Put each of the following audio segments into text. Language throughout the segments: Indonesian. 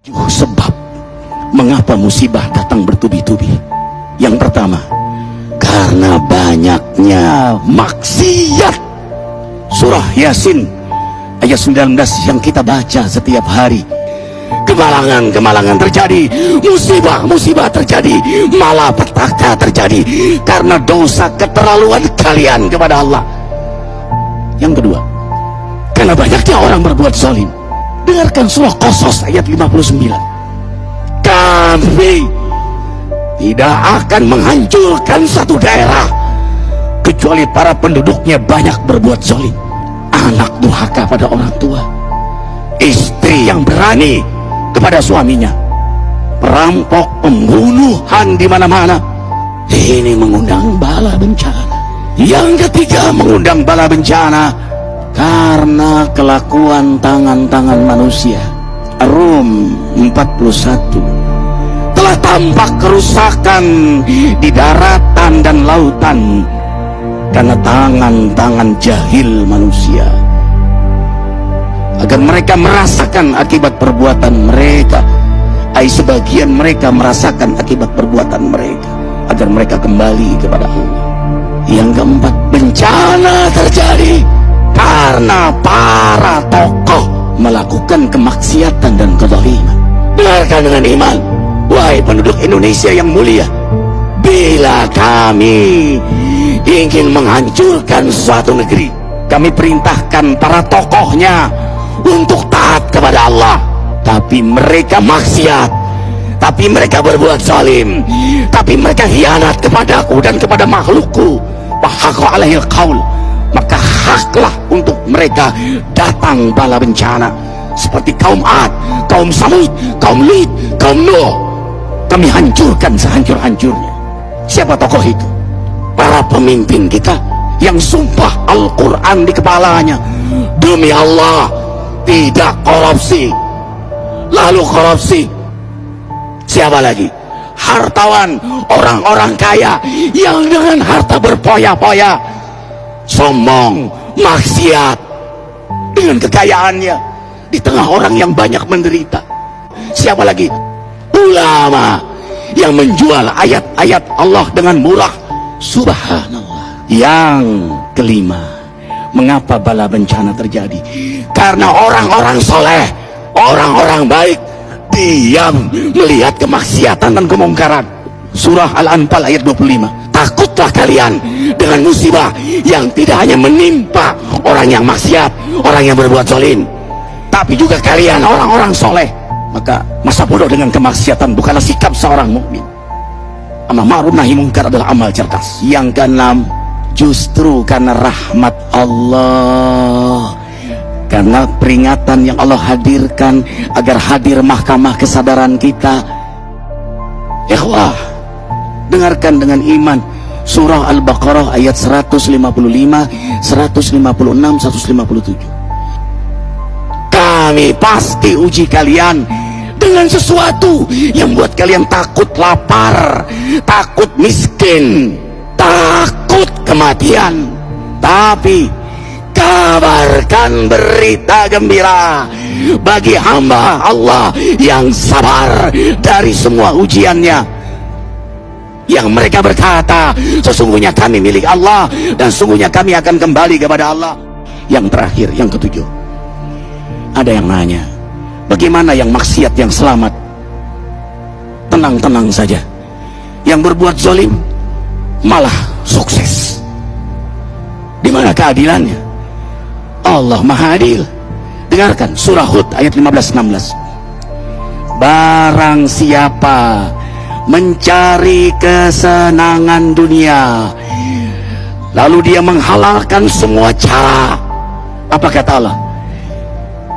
Sebab mengapa musibah datang bertubi-tubi? Yang pertama, karena banyaknya maksiat. Surah Yasin ayat 19 yang kita baca setiap hari. Kemalangan-kemalangan terjadi, musibah-musibah terjadi, malapetaka terjadi karena dosa keterlaluan kalian kepada Allah. Yang kedua, karena banyaknya orang berbuat zalim. Dengarkan surah Qasas ayat 59. Kami tidak akan menghancurkan satu daerah kecuali para penduduknya banyak berbuat zalim. Anak durhaka pada orang tua, istri yang berani kepada suaminya, perampok, pembunuhan di mana-mana. Ini mengundang bala bencana. Yang ketiga, mengundang bala bencana karena kelakuan tangan-tangan manusia. Rum 41. Telah tampak kerusakan di daratan dan lautan karena tangan-tangan jahil manusia, agar mereka merasakan akibat perbuatan mereka. Sebagian mereka merasakan akibat perbuatan mereka, agar mereka kembali kepada Allah. Yang keempat, bencana terjadi karena para tokoh melakukan kemaksiatan dan kezaliman. Dengarkan dengan iman, wahai penduduk Indonesia yang mulia, bila kami ingin menghancurkan suatu negeri, kami perintahkan para tokohnya untuk taat kepada Allah, tapi mereka maksiat, tapi mereka berbuat zalim, tapi mereka khianat kepadaku dan kepada makhlukku. Fahaqa alaihil qaul, maka haklah untuk mereka datang bala bencana seperti kaum Ad, kaum Samud, kaum Lut, kaum Nuh. Kami hancurkan sehancur-hancurnya. Siapa tokoh itu? Para pemimpin kita yang sumpah Al-Quran di kepalanya, demi Allah tidak korupsi. Lalu korupsi. Siapa lagi? Hartawan, orang-orang kaya yang dengan harta berpoya-poya, sombong, maksiat dengan kekayaannya di tengah orang yang banyak menderita. Siapa lagi? Ulama yang menjual ayat-ayat Allah dengan murah. Subhanallah. Yang kelima, mengapa bala bencana terjadi? Karena orang-orang soleh, orang-orang baik diam melihat kemaksiatan dan kemungkaran. Surah Al-Anfal ayat 25. Takutlah kalian dengan musibah yang tidak hanya menimpa orang yang maksiat, orang yang berbuat zalim, tapi juga kalian orang-orang soleh. Maka masa bodoh dengan kemaksiatan bukanlah sikap seorang mukmin. Amar ma'ruf nahi mungkar adalah amal cerdas. Yang keenam, justru karena rahmat Allah, karena peringatan yang Allah hadirkan agar hadir mahkamah kesadaran kita. Ikhwah, dengarkan dengan iman surah Al-Baqarah ayat 155, 156, 157. Kami pasti uji kalian dengan sesuatu yang buat kalian takut lapar, takut miskin, takut kematian. Tapi kabarkan berita gembira bagi hamba Allah yang sabar dari semua ujiannya, yang mereka berkata, sesungguhnya kami milik Allah dan sungguhnya kami akan kembali kepada Allah. Yang terakhir, yang ketujuh, ada yang nanya, bagaimana yang maksiat yang selamat? Tenang-tenang saja. Yang berbuat zalim malah sukses. Di mana keadilannya? Allah Maha Adil. Dengarkan surah Hud ayat 15-16. Barang siapa mencari kesenangan dunia, lalu dia menghalalkan semua cara, apa kata Allah?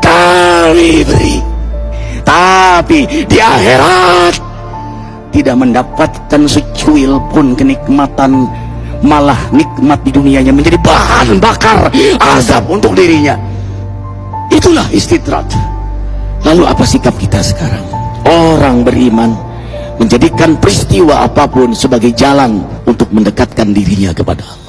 Kami beri, tapi di akhirat tidak mendapatkan secuil pun kenikmatan, malah nikmat di dunianya menjadi bahan bakar azab untuk dirinya. Itulah istidrat. Lalu apa sikap kita sekarang? Orang beriman menjadikan peristiwa apapun sebagai jalan untuk mendekatkan dirinya kepada Allah.